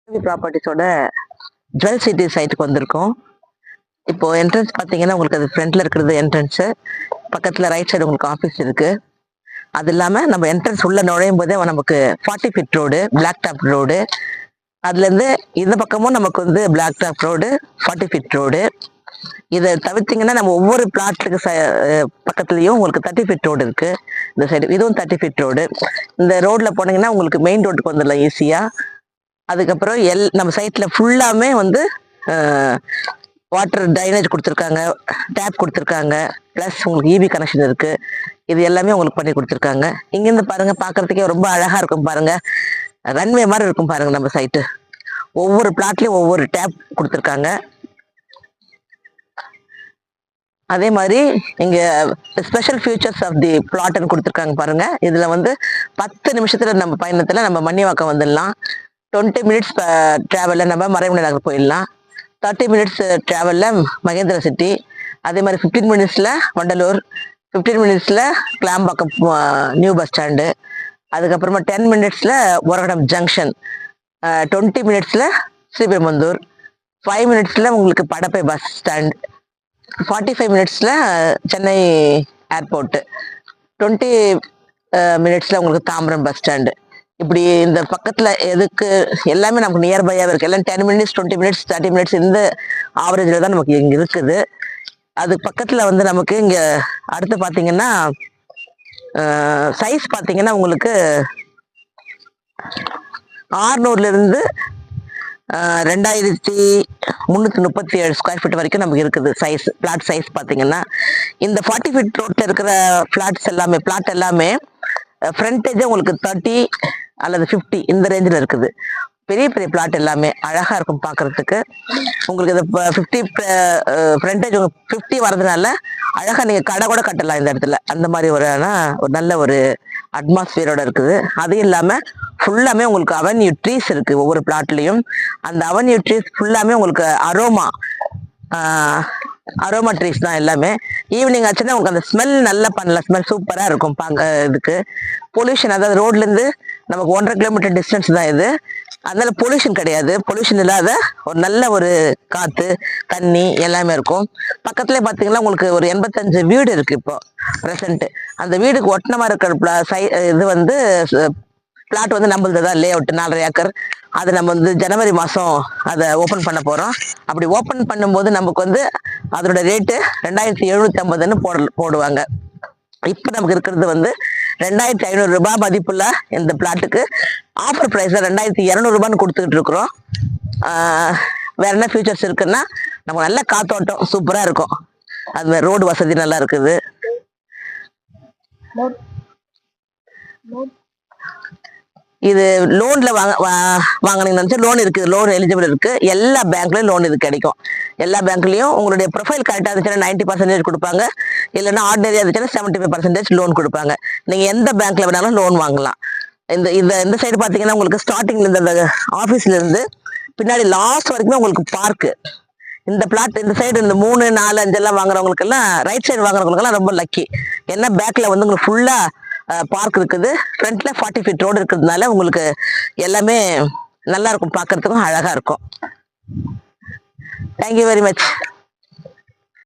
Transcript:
ப்ராப்பர்ட்டிஸோட jewel city சைட்டுக்கு வந்திருக்கோம். இப்போ என்ட்ரன்ஸ் பார்த்தீங்கன்னா உங்களுக்கு அது ஃப்ரண்ட்ல இருக்கிறது என்ட்ரன்ஸு, பக்கத்தில் ரைட் சைடு உங்களுக்கு ஆஃபீஸ் இருக்கு. அது இல்லாமல் நம்ம என்ட்ரன்ஸ் உள்ள நுழையும் போதே நமக்கு 40 feet road, black top road. அதுலேருந்து இந்த பக்கமும் நமக்கு வந்து black top road, 40 feet road. இதை தவிர்த்திங்கன்னா நம்ம ஒவ்வொரு பிளாட்டுக்கு பக்கத்துலேயும் உங்களுக்கு 30 ஃபீட் ரோடு இருக்கு. இந்த சைடு இதுவும் 30 ஃபீட் ரோடு. இந்த ரோட்ல போனீங்கன்னா உங்களுக்கு மெயின் ரோட்டுக்கு வந்துடலாம் ஈஸியாக. அதுக்கப்புறம் நம்ம சைட்ல ஃபுல்லாமே வந்து வாட்டர் ட்ரைனேஜ் கொடுத்துருக்காங்க, டேப் கொடுத்துருக்காங்க, ப்ளஸ் உங்களுக்கு இபி கனெக்ஷன் இருக்கு. இது எல்லாமே உங்களுக்கு பண்ணி கொடுத்துருக்காங்க. இங்கேருந்து பாருங்க, பார்க்கறதுக்கே ரொம்ப அழகா இருக்கும் பாருங்க, ரன்வே மாதிரி இருக்கும் பாருங்க நம்ம சைட்டு. ஒவ்வொரு பிளாட்லயும் ஒவ்வொரு டேப் கொடுத்துருக்காங்க. அதே மாதிரி இங்க ஸ்பெஷல் ஃபியூச்சர்ஸ் ஆஃப் தி பிளாட்னு கொடுத்துருக்காங்க பாருங்க. இதுல வந்து 10 நிமிஷத்துல நம்ம பயணத்துல நம்ம மணிவாக்கம் வந்துடலாம். 20 மினிட்ஸ் டிராவலில் நம்ம மறைமலை நகர் போயிடலாம். 30 மினிட்ஸ் டிராவலில் மகேந்திர சிட்டி. அதே மாதிரி 15 மினிட்ஸில் வண்டலூர், 15 மினிட்ஸில் கிளாம்பாக்கம் நியூ பஸ் ஸ்டாண்டு. அதுக்கப்புறமா 10 மினிட்ஸில் ஒரகடம் ஜங்ஷன், 20 மினிட்ஸில் ஸ்ரீபெரும்புதூர், 5 மினிட்ஸில் உங்களுக்கு படப்பை பஸ் ஸ்டாண்ட், 45 மினிட்ஸில் சென்னை ஏர்போர்ட்டு, 20 மினிட்ஸில் உங்களுக்கு தாம்பரம் பஸ் ஸ்டாண்டு. இப்படி இந்த பக்கத்துல எதுக்கு எல்லாமே நமக்கு நியர்பையாக இருக்கு. எல்லாம் 10 மினிட்ஸ், 20 மினிட்ஸ், 30 மினிட்ஸ் இந்த ஆவரேஜில் தான் நமக்கு இங்கே இருக்குது. அது பக்கத்தில் வந்து நமக்கு இங்கே அடுத்து பார்த்தீங்கன்னா சைஸ் பார்த்தீங்கன்னா உங்களுக்கு 600லேருந்து 2337 ஸ்கொயர் ஃபீட் வரைக்கும் நமக்கு இருக்குது சைஸ். பிளாட் சைஸ் பார்த்தீங்கன்னா இந்த 40 ஃபீட் ரோட்டில் இருக்கிற பிளாட் எல்லாமே ஃப்ரண்டேஜே உங்களுக்கு 30 அல்லது 50 இந்த ரேஞ்சில் இருக்குது. பெரிய பெரிய பிளாட் எல்லாமே அழகா இருக்கும் பார்க்கறதுக்கு. உங்களுக்கு இது 50 ஃப்ரண்டேஜ் 50 வரதுனால அழகா நீங்க கடை கூட கட்டலாம் இந்த இடத்துல. அந்த மாதிரி ஒரு நல்ல ஒரு அட்மாஸ்பியரோட இருக்குது. அது இல்லாம ஃபுல்லாமே உங்களுக்கு அவென்யூ ட்ரீஸ் இருக்கு ஒவ்வொரு பிளாட்லயும். அந்த அவென்யூ ட்ரீஸ் ஃபுல்லாமே உங்களுக்கு அரோமா ட்ரீஸ் தான் எல்லாமே. ஈவினிங் ஆச்சுன்னா உங்களுக்கு அந்த ஸ்மெல் நல்லா பண்ணலாம். ஸ்மெல் சூப்பராக இருக்கும் இதுக்கு. பொல்யூஷன், அதாவது ரோட்லேருந்து நமக்கு 1.5 கிலோமீட்டர் டிஸ்டன்ஸ் தான் இது. அதனால பொல்யூஷன் கிடையாது. பொல்யூஷன் இல்லாத ஒரு நல்ல ஒரு காற்று, தண்ணி எல்லாமே இருக்கும். பக்கத்துலேயே பார்த்தீங்கன்னா உங்களுக்கு ஒரு 85 வீடு இருக்கு இப்போ ப்ரெசண்ட்டு. அந்த வீடுக்கு ஒட்டனமாக இருக்கிற இது வந்து பிளாட் வந்து நம்மளது தான், லே அவுட் 4.5 ஏக்கர். அது நம்ம வந்து ஜனவரி மாதம் அதை ஓப்பன் பண்ண போகிறோம். அப்படி ஓப்பன் பண்ணும்போது நமக்கு வந்து அதோட ரேட்டு 2750ன்னு போடுவாங்க. இப்போ நமக்கு இருக்கிறது வந்து 2500 ரூபாய் மதிப்புள்ள இந்த பிளாட்டுக்கு ஆஃபர் ப்ரைஸில் 2200 ரூபான்னு கொடுத்துக்கிட்டு இருக்கிறோம். வேற என்ன ஃபியூச்சர்ஸ் இருக்குன்னா நமக்கு நல்ல காத்தோட்டம் சூப்பராக இருக்கும். அது மாதிரி ரோடு வசதி நல்லா இருக்குது. இது லோன்ல வாங்கினீங்கன்னு நினைச்சா லோன் இருக்குது, லோன் எலிஜிபிள் இருக்கு. எல்லா பேங்க்லயும் லோன் இது கிடைக்கும். எல்லா பேங்க்லயும் உங்களுடைய ப்ரொஃபைல் கரெக்டாக இருந்துச்சுன்னா 90% கொடுப்பாங்க. இல்லைன்னா ஆர்டினரியா இருந்துச்சுன்னா 75% லோன் கொடுப்பாங்க. நீங்க எந்த பேங்க்ல வேணாலும் லோன் வாங்கலாம். இந்த சைடு பாத்தீங்கன்னா உங்களுக்கு ஸ்டார்டிங்ல இந்த ஆபீஸ்ல இருந்து பின்னாடி லாஸ்ட் வரைக்கும் உங்களுக்கு பார்க்கு. இந்த பிளாட் இந்த சைடு இந்த 3, 4, 5 எல்லாம் வாங்குறவங்களுக்கு எல்லாம், ரைட் சைடு வாங்குறவங்களுக்கு எல்லாம் ரொம்ப லக்கி. ஏன்னா பேக்ல வந்து உங்களுக்கு ஃபுல்லா பார்க் இருக்குது. ஃப்ரண்ட்ல 40 ஃபீட் ரோடு இருக்கிறதுனால உங்களுக்கு எல்லாமே நல்லா இருக்கும், பார்க்கறதுக்கும் அழகா இருக்கும். Thank you very much.